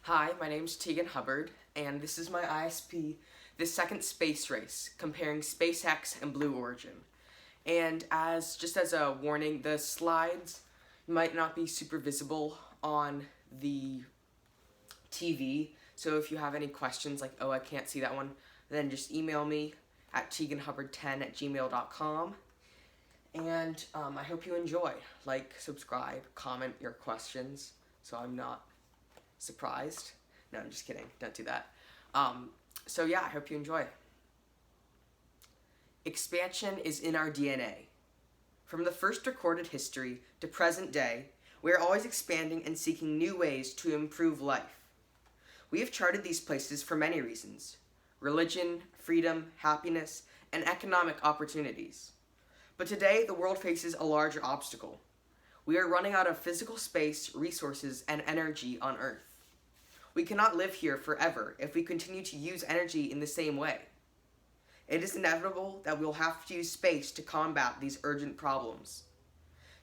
Hi, my name's Tegan Hubbard, and this is my ISP, the second space race, comparing SpaceX and Blue Origin. And just as a warning, the slides might not be super visible on the TV, so if you have any questions like, oh, I can't see that one, then just email me at teganhubbard10@gmail.com. And I hope you enjoy. Like, subscribe, comment your questions, so I'm not surprised. No, I'm just kidding. Don't do that. So yeah, I hope you enjoy. Expansion is in our DNA. From the first recorded history to present day, we are always expanding and seeking new ways to improve life. We have charted these places for many reasons: religion, freedom, happiness, and economic opportunities. But today, the world faces a larger obstacle. We are running out of physical space, resources, and energy on Earth. We cannot live here forever if we continue to use energy in the same way. It is inevitable that we will have to use space to combat these urgent problems.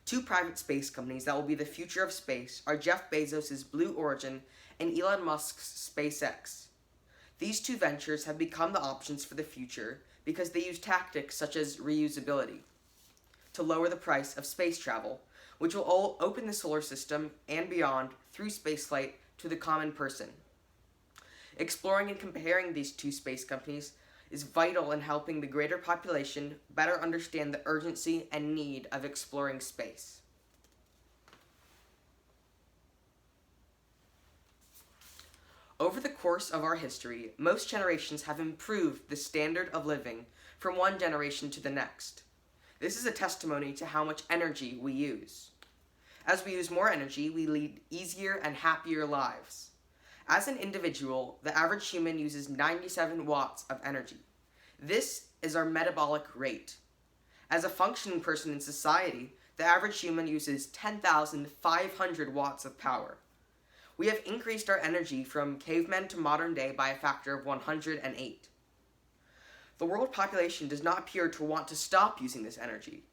Two private space companies that will be the future of space are Jeff Bezos' Blue Origin and Elon Musk's SpaceX. These two ventures have become the options for the future because they use tactics such as reusability to lower the price of space travel, which will all open the solar system and beyond through spaceflight to the common person. Exploring and comparing these two space companies is vital in helping the greater population better understand the urgency and need of exploring space. Over the course of our history, most generations have improved the standard of living from one generation to the next. This is a testimony to how much energy we use. As we use more energy, we lead easier and happier lives. As an individual, the average human uses 97 watts of energy. This is our metabolic rate. As a functioning person in society, the average human uses 10,500 watts of power. We have increased our energy from cavemen to modern day by a factor of 108. The world population does not appear to want to stop using this energy.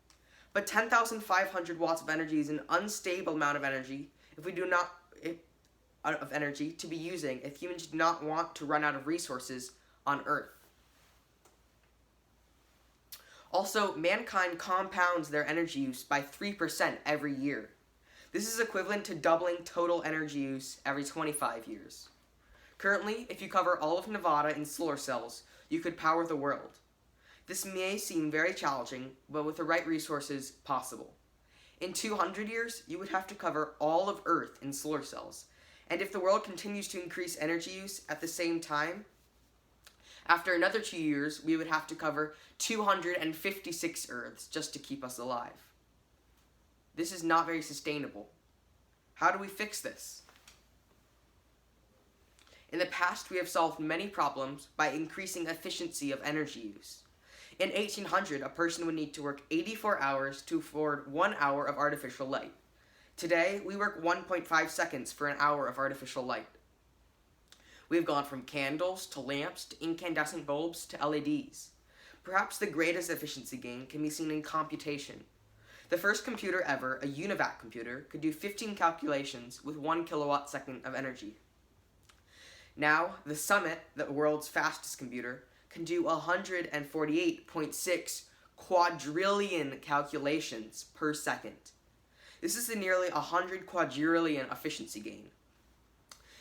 But 10,500 watts of energy is an unstable amount of energy to be using if humans do not want to run out of resources on Earth. Also, mankind compounds their energy use by 3% every year. This is equivalent to doubling total energy use every 25 years. Currently, if you cover all of Nevada in solar cells, you could power the world. This may seem very challenging, but with the right resources, possible. In 200 years, you would have to cover all of Earth in solar cells. And if the world continues to increase energy use at the same time, after another 2 years, we would have to cover 256 Earths just to keep us alive. This is not very sustainable. How do we fix this? In the past, we have solved many problems by increasing efficiency of energy use. In 1800, a person would need to work 84 hours to afford 1 hour of artificial light. Today, we work 1.5 seconds for an hour of artificial light. We have gone from candles to lamps to incandescent bulbs to LEDs. Perhaps the greatest efficiency gain can be seen in computation. The first computer ever, a UNIVAC computer, could do 15 calculations with 1 kilowatt second of energy. Now, the Summit, the world's fastest computer, can do 148.6 quadrillion calculations per second. This is a nearly 100 quadrillion efficiency gain.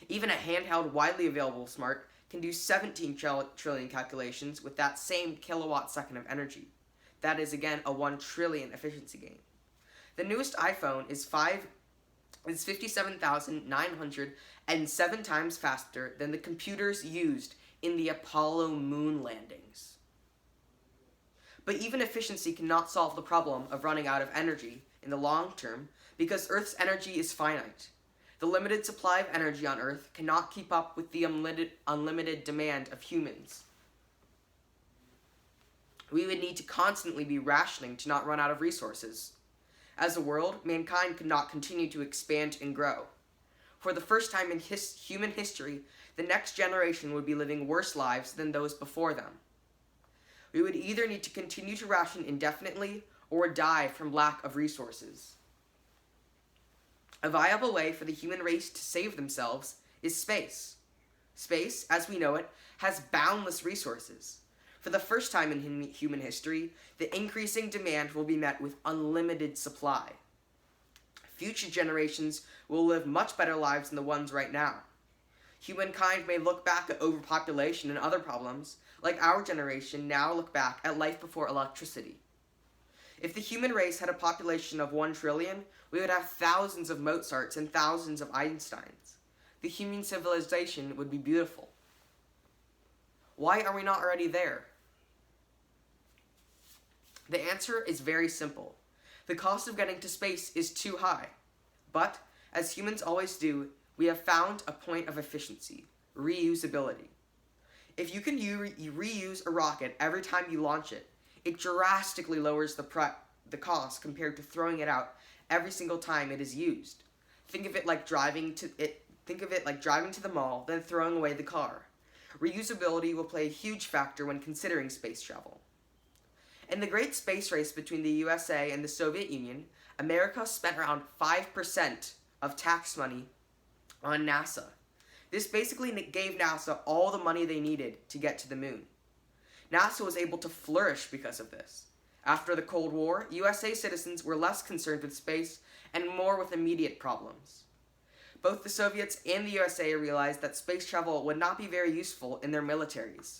Even a handheld, widely available smart can do 17 trillion calculations with that same kilowatt second of energy. That is, again, a 1 trillion efficiency gain. The newest iPhone is 57,907 times faster than the computers used in the Apollo moon landings. But even efficiency cannot solve the problem of running out of energy in the long term because Earth's energy is finite. The limited supply of energy on Earth cannot keep up with the unlimited demand of humans. We would need to constantly be rationing to not run out of resources. As a world, mankind could not continue to expand and grow. For the first time in human history, the next generation would be living worse lives than those before them. We would either need to continue to ration indefinitely or die from lack of resources. A viable way for the human race to save themselves is space. Space, as we know it, has boundless resources. For the first time in human history, the increasing demand will be met with unlimited supply. Future generations will live much better lives than the ones right now. Humankind may look back at overpopulation and other problems, like our generation now look back at life before electricity. If the human race had a population of 1 trillion, we would have thousands of Mozarts and thousands of Einsteins. The human civilization would be beautiful. Why are we not already there? The answer is very simple. The cost of getting to space is too high. But, as humans always do, we have found a point of efficiency: reusability. If you can reuse a rocket every time you launch it, it drastically lowers the cost compared to throwing it out every single time it is used. Think of it like driving to the mall, then throwing away the car. Reusability will play a huge factor when considering space travel. In the great space race between the USA and the Soviet Union, America spent around 5% of tax money on NASA. This basically gave NASA all the money they needed to get to the moon. NASA was able to flourish because of this. After the Cold War, USA citizens were less concerned with space and more with immediate problems. Both the Soviets and the USA realized that space travel would not be very useful in their militaries.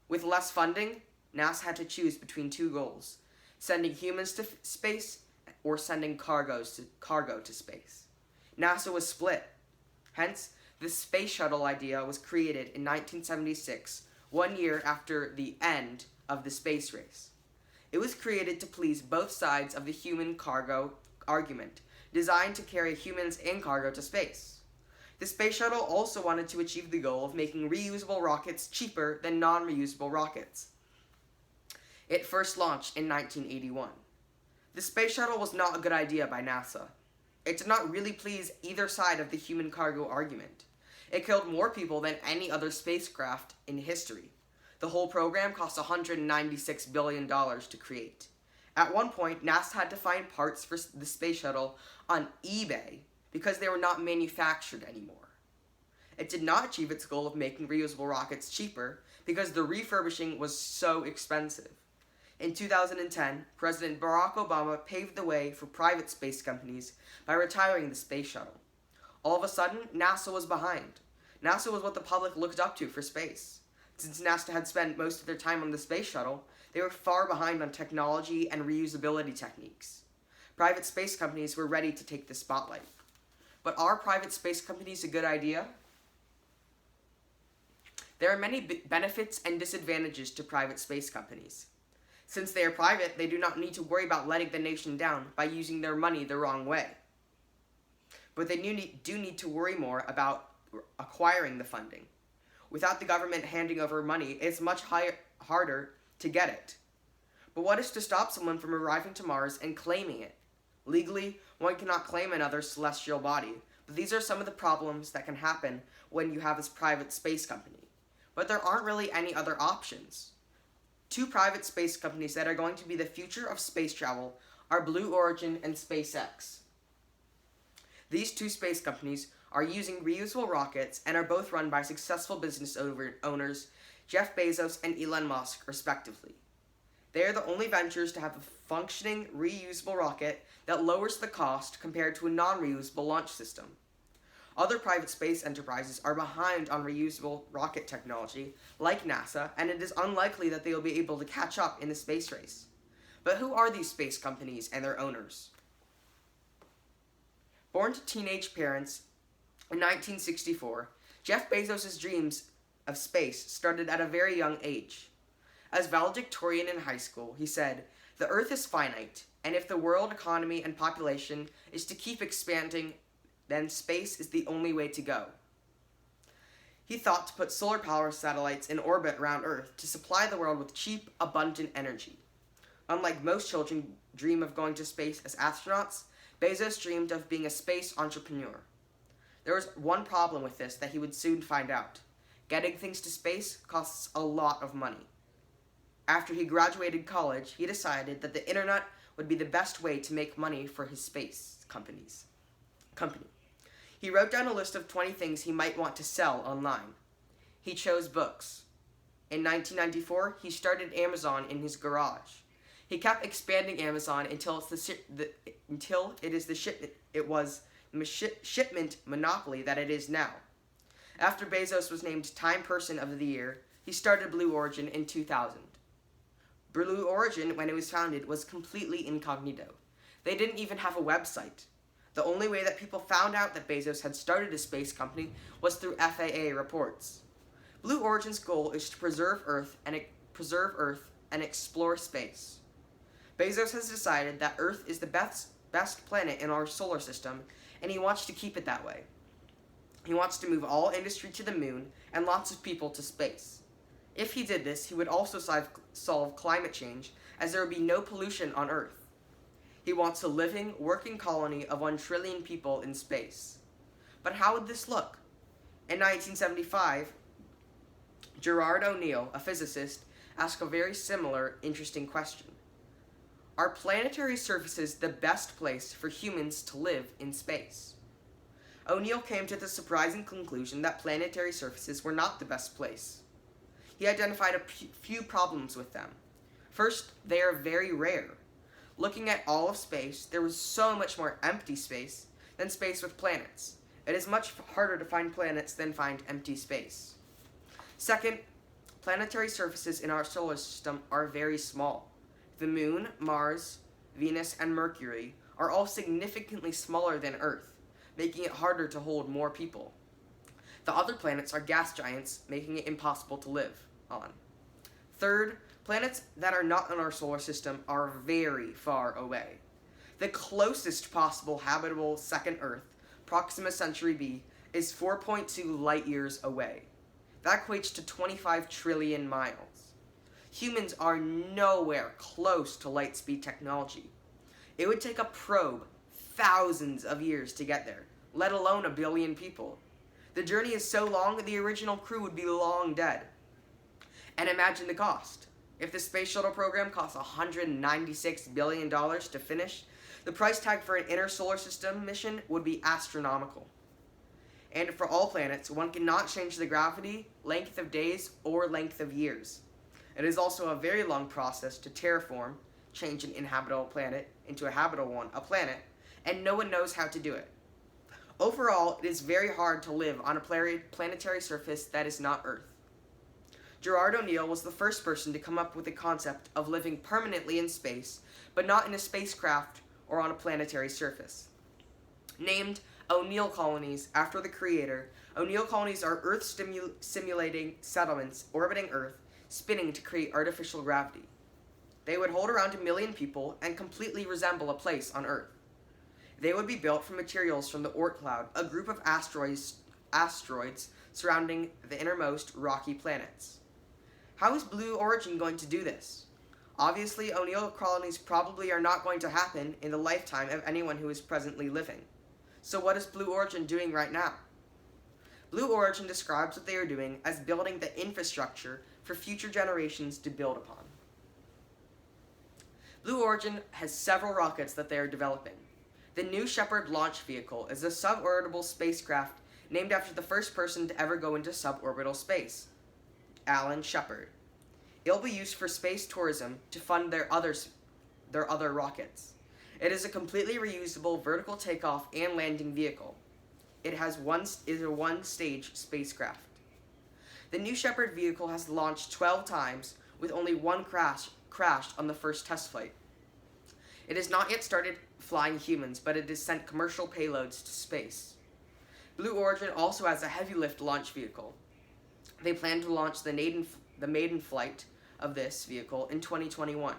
With less funding, NASA had to choose between two goals: sending humans to space or sending cargo to space. NASA was split. Hence, the space shuttle idea was created in 1976, 1 year after the end of the space race. It was created to please both sides of the human cargo argument, designed to carry humans and cargo to space. The space shuttle also wanted to achieve the goal of making reusable rockets cheaper than non-reusable rockets. It first launched in 1981. The space shuttle was not a good idea by NASA. It did not really please either side of the human cargo argument. It killed more people than any other spacecraft in history. The whole program cost $196 billion to create. At one point, NASA had to find parts for the space shuttle on eBay because they were not manufactured anymore. It did not achieve its goal of making reusable rockets cheaper because the refurbishing was so expensive. In 2010, President Barack Obama paved the way for private space companies by retiring the space shuttle. All of a sudden, NASA was behind. NASA was what the public looked up to for space. Since NASA had spent most of their time on the space shuttle, they were far behind on technology and reusability techniques. Private space companies were ready to take the spotlight. But are private space companies a good idea? There are many benefits and disadvantages to private space companies. Since they are private, they do not need to worry about letting the nation down by using their money the wrong way. But they do need to worry more about acquiring the funding. Without the government handing over money, it's much harder to get it. But what is to stop someone from arriving to Mars and claiming it? Legally, one cannot claim another celestial body, but these are some of the problems that can happen when you have this private space company. But there aren't really any other options. Two private space companies that are going to be the future of space travel are Blue Origin and SpaceX. These two space companies are using reusable rockets and are both run by successful business owners Jeff Bezos and Elon Musk, respectively. They are the only ventures to have a functioning, reusable rocket that lowers the cost compared to a non-reusable launch system. Other private space enterprises are behind on reusable rocket technology, like NASA, and it is unlikely that they will be able to catch up in the space race. But who are these space companies and their owners? Born to teenage parents in 1964, Jeff Bezos' dreams of space started at a very young age. As valedictorian in high school, he said, "The Earth is finite, and if the world economy and population is to keep expanding, then space is the only way to go." He thought to put solar power satellites in orbit around Earth to supply the world with cheap, abundant energy. Unlike most children dream of going to space as astronauts, Bezos dreamed of being a space entrepreneur. There was one problem with this that he would soon find out. Getting things to space costs a lot of money. After he graduated college, he decided that the internet would be the best way to make money for his space company. He wrote down a list of 20 things he might want to sell online. He chose books. In 1994, he started Amazon in his garage. He kept expanding Amazon until it is the shipment monopoly that it is now. After Bezos was named Time Person of the Year, he started Blue Origin in 2000. Blue Origin, when it was founded, was completely incognito. They didn't even have a website. The only way that people found out that Bezos had started a space company was through FAA reports. Blue Origin's goal is to preserve Earth and explore space. Bezos has decided that Earth is the best planet in our solar system, and he wants to keep it that way. He wants to move all industry to the moon and lots of people to space. If he did this, he would also solve climate change, as there would be no pollution on Earth. He wants a living, working colony of 1 trillion people in space. But how would this look? In 1975, Gerard O'Neill, a physicist, asked a very similar, interesting question. Are planetary surfaces the best place for humans to live in space? O'Neill came to the surprising conclusion that planetary surfaces were not the best place. He identified a few problems with them. First, they are very rare. Looking at all of space, there was so much more empty space than space with planets. It is much harder to find planets than find empty space. Second, planetary surfaces in our solar system are very small. The Moon, Mars, Venus, and Mercury are all significantly smaller than Earth, making it harder to hold more people. The other planets are gas giants, making it impossible to live on. Third, planets that are not in our solar system are very far away. The closest possible habitable second Earth, Proxima Centauri b, is 4.2 light years away. That equates to 25 trillion miles. Humans are nowhere close to light speed technology. It would take a probe thousands of years to get there, let alone a billion people. The journey is so long that the original crew would be long dead. And imagine the cost. If the space shuttle program costs $196 billion to finish, the price tag for an inner solar system mission would be astronomical. And for all planets, one cannot change the gravity, length of days, or length of years. It is also a very long process to terraform, change an inhabitable planet into a habitable one, a planet, and no one knows how to do it. Overall, it is very hard to live on a planetary surface that is not Earth. Gerard O'Neill was the first person to come up with the concept of living permanently in space, but not in a spacecraft or on a planetary surface. Named O'Neill colonies after the creator, O'Neill colonies are Earth-simulating settlements orbiting Earth, spinning to create artificial gravity. They would hold around 1 million people and completely resemble a place on Earth. They would be built from materials from the Oort cloud, a group of asteroids surrounding the innermost rocky planets. How is Blue Origin going to do this? Obviously, O'Neill colonies probably are not going to happen in the lifetime of anyone who is presently living. So what is Blue Origin doing right now? Blue Origin describes what they are doing as building the infrastructure for future generations to build upon. Blue Origin has several rockets that they are developing. The New Shepard launch vehicle is a suborbital spacecraft named after the first person to ever go into suborbital space, Alan Shepard. It'll be used for space tourism to fund their other rockets. It is a completely reusable vertical takeoff and landing vehicle. It is a one-stage spacecraft. The New Shepard vehicle has launched 12 times, with only one crashed on the first test flight. It has not yet started flying humans, but it has sent commercial payloads to space. Blue Origin also has a heavy lift launch vehicle. They plan to launch the maiden flight of this vehicle in 2021.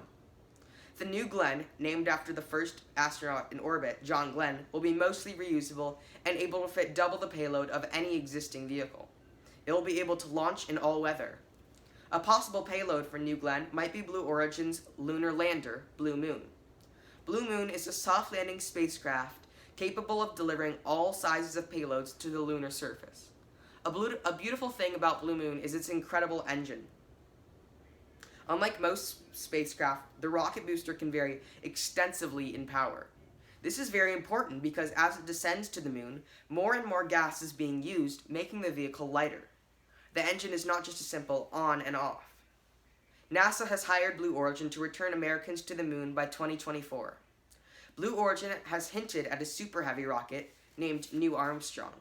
The New Glenn, named after the first astronaut in orbit, John Glenn, will be mostly reusable and able to fit double the payload of any existing vehicle. It will be able to launch in all weather. A possible payload for New Glenn might be Blue Origin's lunar lander, Blue Moon. Blue Moon is a soft landing spacecraft capable of delivering all sizes of payloads to the lunar surface. A beautiful thing about Blue Moon is its incredible engine. Unlike most spacecraft, the rocket booster can vary extensively in power. This is very important because as it descends to the moon, more and more gas is being used, making the vehicle lighter. The engine is not just a simple on and off. NASA has hired Blue Origin to return Americans to the moon by 2024. Blue Origin has hinted at a super heavy rocket named New Armstrong.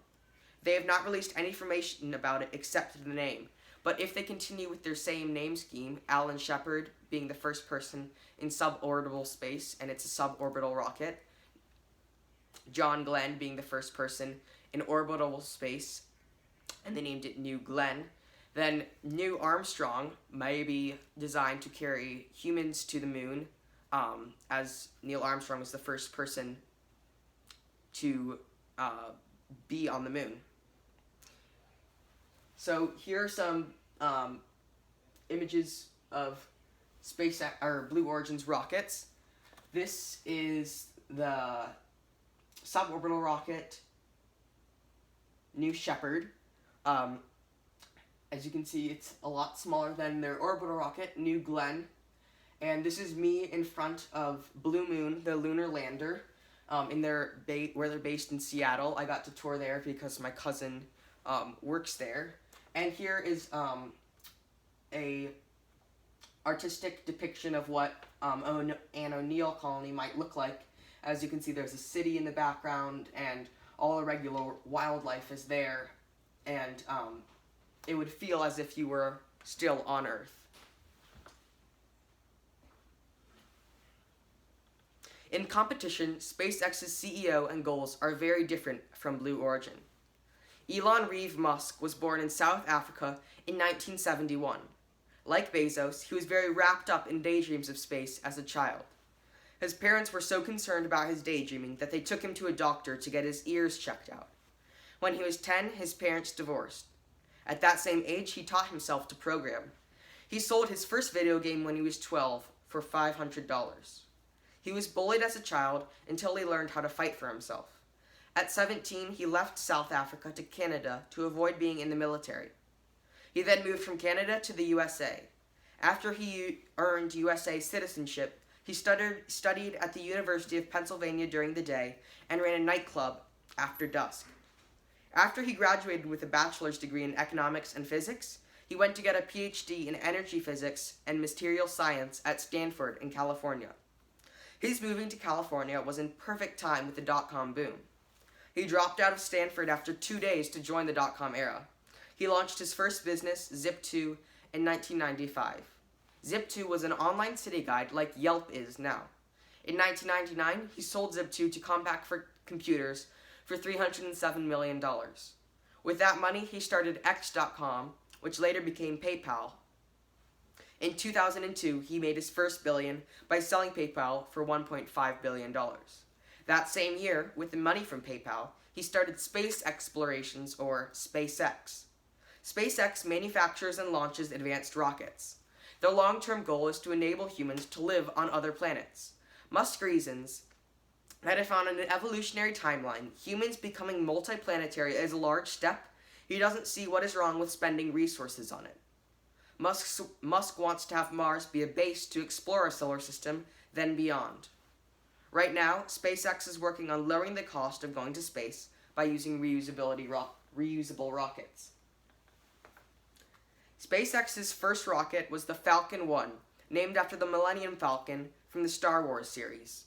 They have not released any information about it except the name, but if they continue with their same name scheme, Alan Shepard being the first person in suborbital space, and it's a suborbital rocket, John Glenn being the first person in orbital space, and they named it New Glenn, then New Armstrong may be designed to carry humans to the moon, as Neil Armstrong was the first person to be on the moon. So here are some images of SpaceX or Blue Origin's rockets. This is the suborbital rocket New Shepard. As you can see, it's a lot smaller than their orbital rocket, New Glenn. And this is me in front of Blue Moon, the lunar lander, where they're based in Seattle. I got to tour there because my cousin works there. And here is a artistic depiction of what an O'Neill colony might look like. As you can see, there's a city in the background, and all the regular wildlife is there, and it would feel as if you were still on Earth. In competition, SpaceX's CEO and goals are very different from Blue Origin. Elon Reeve Musk was born in South Africa in 1971. Like Bezos, he was very wrapped up in daydreams of space as a child. His parents were so concerned about his daydreaming that they took him to a doctor to get his ears checked out. When he was 10, his parents divorced. At that same age, he taught himself to program. He sold his first video game when he was 12 for $500. He was bullied as a child until he learned how to fight for himself. At 17, he left South Africa to Canada to avoid being in the military. He then moved from Canada to the USA. After he earned USA citizenship, he studied at the University of Pennsylvania during the day and ran a nightclub after dusk. After he graduated with a bachelor's degree in economics and physics, he went to get a PhD in energy physics and material science at Stanford in California. His moving to California was in perfect time with the dot-com boom. He dropped out of Stanford after 2 days to join the dot-com era. He launched his first business, Zip2, in 1995. Zip2 was an online city guide like Yelp is now. In 1999, he sold Zip2 to Compaq for Computers for $307 million. With that money, he started X.com, which later became PayPal. In 2002, he made his first billion by selling PayPal for $1.5 billion. That same year, with the money from PayPal, he started Space Explorations, or SpaceX. SpaceX manufactures and launches advanced rockets. Their long-term goal is to enable humans to live on other planets. Musk reasons that if on an evolutionary timeline, humans becoming multiplanetary is a large step, he doesn't see what is wrong with spending resources on it. Musk wants to have Mars be a base to explore our solar system, then beyond. Right now, SpaceX is working on lowering the cost of going to space by using reusable rockets. SpaceX's first rocket was the Falcon 1, named after the Millennium Falcon from the Star Wars series.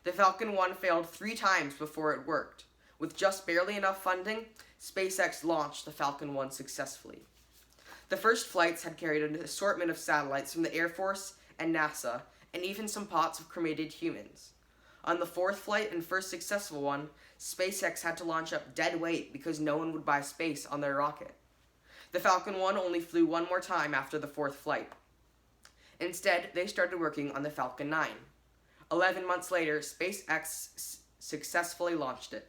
The Falcon 1 failed 3 times before it worked. With just barely enough funding, SpaceX launched the Falcon 1 successfully. The first flights had carried an assortment of satellites from the Air Force and NASA, and even some pots of cremated humans. On the 4th flight and first successful one, SpaceX had to launch up dead weight because no one would buy space on their rocket. The Falcon 1 only flew one more time after the 4th flight. Instead, they started working on the Falcon 9. 11 months later, SpaceX successfully launched it.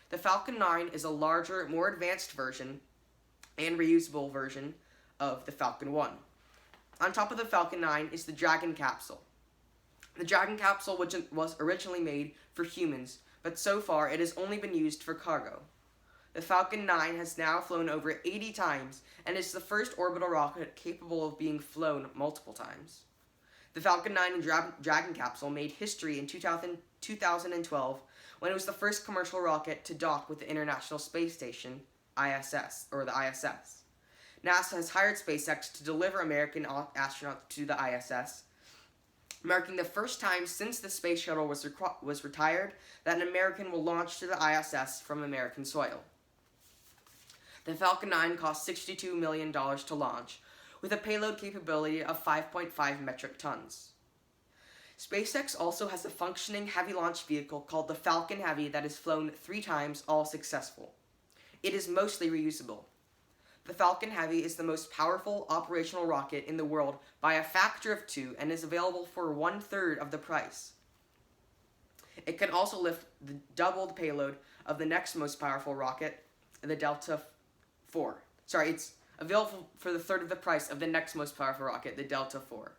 The Falcon 9 is a larger, more advanced version and reusable version of the Falcon 1. On top of the Falcon 9 is the Dragon capsule. The Dragon capsule was originally made for humans, but so far it has only been used for cargo. The Falcon 9 has now flown over 80 times and is the first orbital rocket capable of being flown multiple times. The Falcon 9 and Dragon capsule made history in 2002 2012 when it was the first commercial rocket to dock with the International Space Station, ISS, or the ISS. NASA has hired SpaceX to deliver American astronauts to the ISS, marking the first time since the space shuttle was retired that an American will launch to the ISS from American soil. The Falcon 9 cost $62 million to launch, with a payload capability of 5.5 metric tons. SpaceX also has a functioning heavy launch vehicle called the Falcon Heavy that has flown 3 times, all successful. It is mostly reusable. The Falcon Heavy is the most powerful operational rocket in the world by a factor of 2 and is available for 1/3 of the price. It can also lift double the payload of the next most powerful rocket, the Delta IV. It's available for the third of the price of the next most powerful rocket, the Delta IV.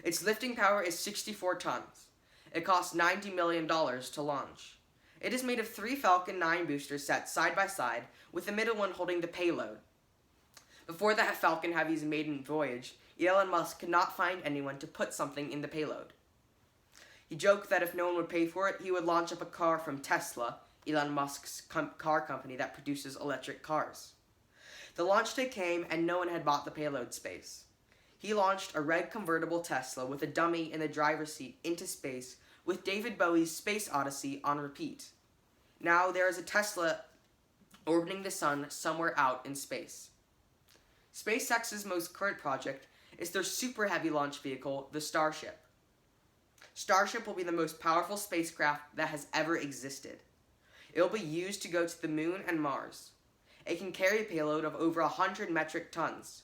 Its lifting power is 64 tons. It costs $90 million to launch. It is made of 3 Falcon 9 boosters set side by side, with the middle one holding the payload. Before the Falcon Heavy's maiden voyage, Elon Musk could not find anyone to put something in the payload. He joked that if no one would pay for it, he would launch up a car from Tesla, Elon Musk's car company that produces electric cars. The launch day came and no one had bought the payload space. He launched a red convertible Tesla with a dummy in the driver's seat into space with David Bowie's Space Odyssey on repeat. Now there is a Tesla orbiting the sun somewhere out in space. SpaceX's most current project is their super heavy launch vehicle, the Starship. Starship will be the most powerful spacecraft that has ever existed. It will be used to go to the moon and Mars. It can carry a payload of over 100 metric tons.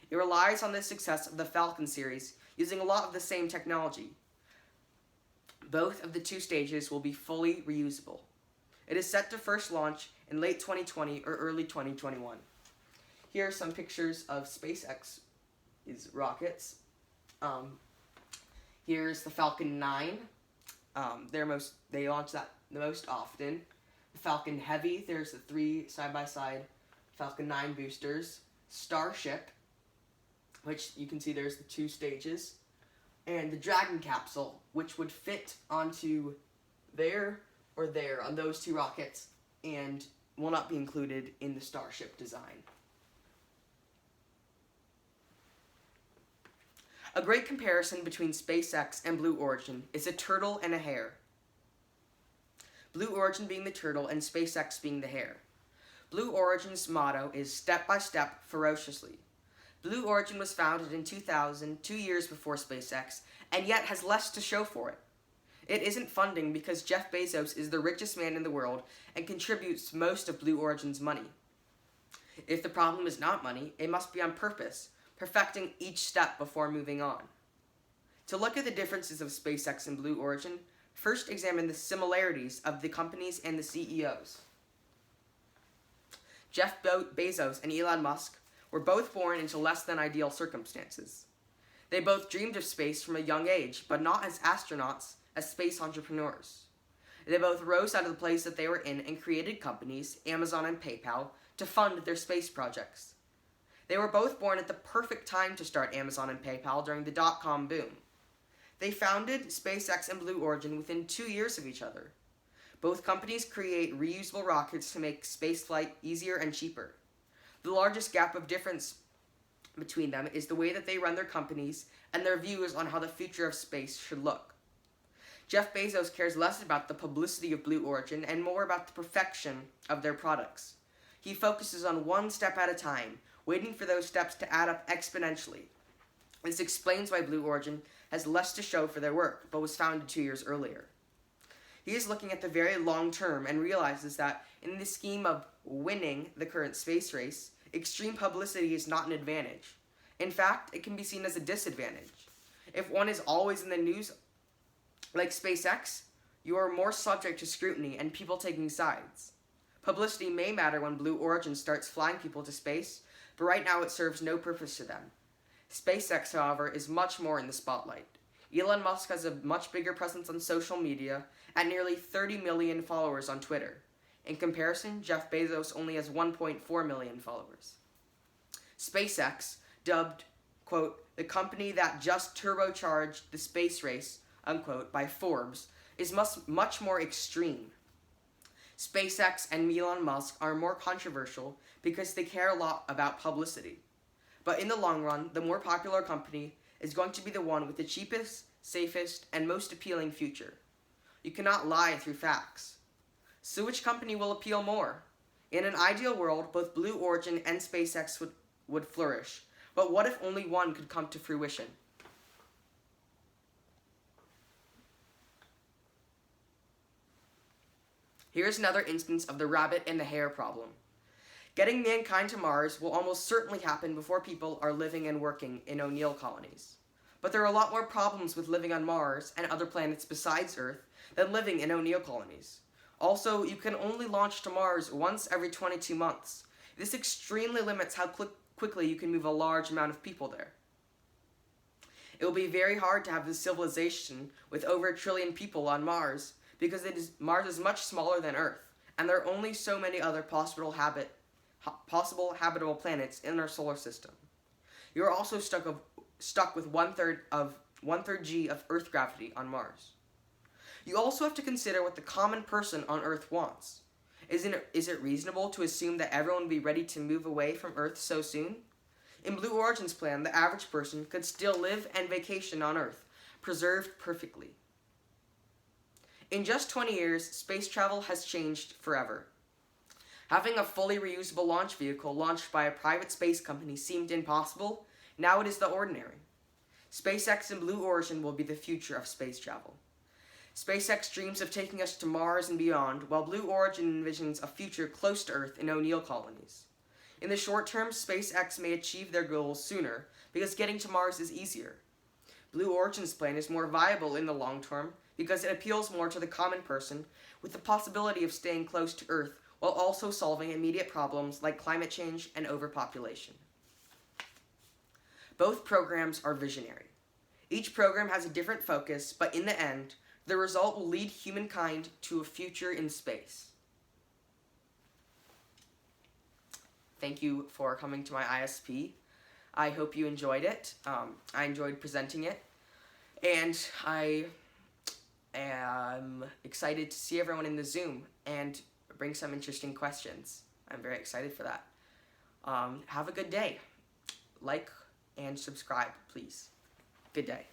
It relies on the success of the Falcon series, using a lot of the same technology. Both of the 2 stages will be fully reusable. It is set to first launch in late 2020 or early 2021. Here are some pictures of SpaceX's rockets. Here's the Falcon 9. They launch that the most often. The Falcon Heavy, there's the 3 side-by-side Falcon 9 boosters. Starship, which you can see there's the 2 stages. And the Dragon capsule, which would fit onto there or there on those 2 rockets and will not be included in the Starship design. A great comparison between SpaceX and Blue Origin is a turtle and a hare. Blue Origin being the turtle and SpaceX being the hare. Blue Origin's motto is step by step, ferociously. Blue Origin was founded in 2000, 2 years before SpaceX, and yet has less to show for it. It isn't funding because Jeff Bezos is the richest man in the world and contributes most of Blue Origin's money. If the problem is not money, it must be on purpose, perfecting each step before moving on. To look at the differences of SpaceX and Blue Origin, first examine the similarities of the companies and the CEOs. Jeff Bezos and Elon Musk were both born into less than ideal circumstances. They both dreamed of space from a young age, but not as astronauts, as space entrepreneurs. They both rose out of the place that they were in and created companies, Amazon and PayPal, to fund their space projects. They were both born at the perfect time to start Amazon and PayPal during the dot-com boom. They founded SpaceX and Blue Origin within 2 years of each other. Both companies create reusable rockets to make spaceflight easier and cheaper. The largest gap of difference between them is the way that they run their companies and their views on how the future of space should look. Jeff Bezos cares less about the publicity of Blue Origin and more about the perfection of their products. He focuses on one step at a time, waiting for those steps to add up exponentially. This explains why Blue Origin has less to show for their work, but was founded 2 years earlier. He is looking at the very long term and realizes that in the scheme of winning the current space race, extreme publicity is not an advantage. In fact, it can be seen as a disadvantage. If one is always in the news, like SpaceX, you are more subject to scrutiny and people taking sides. Publicity may matter when Blue Origin starts flying people to space, but right now it serves no purpose to them. SpaceX, however, is much more in the spotlight. Elon Musk has a much bigger presence on social media at nearly 30 million followers on Twitter. In comparison, Jeff Bezos only has 1.4 million followers. SpaceX, dubbed, quote, the company that just turbocharged the space race, unquote, by Forbes, is much more extreme. SpaceX and Elon Musk are more controversial because they care a lot about publicity. But in the long run, the more popular company is going to be the one with the cheapest, safest, and most appealing future. You cannot lie through facts. So which company will appeal more? In an ideal world, both Blue Origin and SpaceX would flourish. But what if only one could come to fruition? Here's another instance of the rabbit and the hare problem. Getting mankind to Mars will almost certainly happen before people are living and working in O'Neill colonies. But there are a lot more problems with living on Mars and other planets besides Earth than living in O'Neill colonies. Also, you can only launch to Mars once every 22 months. This extremely limits how quickly you can move a large amount of people there. It will be very hard to have a civilization with over 1 trillion people on Mars because Mars is much smaller than Earth, and there are only so many other possible habitable planets in our solar system. You are also stuck with one-third G of Earth gravity on Mars. You also have to consider what the common person on Earth wants. Is it reasonable to assume that everyone will be ready to move away from Earth so soon? In Blue Origin's plan, the average person could still live and vacation on Earth, preserved perfectly. In just 20 years, space travel has changed forever. Having a fully reusable launch vehicle launched by a private space company seemed impossible. Now it is the ordinary. SpaceX and Blue Origin will be the future of space travel. SpaceX dreams of taking us to Mars and beyond, while Blue Origin envisions a future close to Earth in O'Neill colonies. In the short term, SpaceX may achieve their goals sooner because getting to Mars is easier. Blue Origin's plan is more viable in the long term because it appeals more to the common person with the possibility of staying close to Earth while also solving immediate problems like climate change and overpopulation. Both programs are visionary. Each program has a different focus, but in the end, the result will lead humankind to a future in space. Thank you for coming to my ISP. I hope you enjoyed it. I enjoyed presenting it. And I am excited to see everyone in the Zoom and bring some interesting questions. I'm very excited for that. Have a good day. Like and subscribe, please. Good day.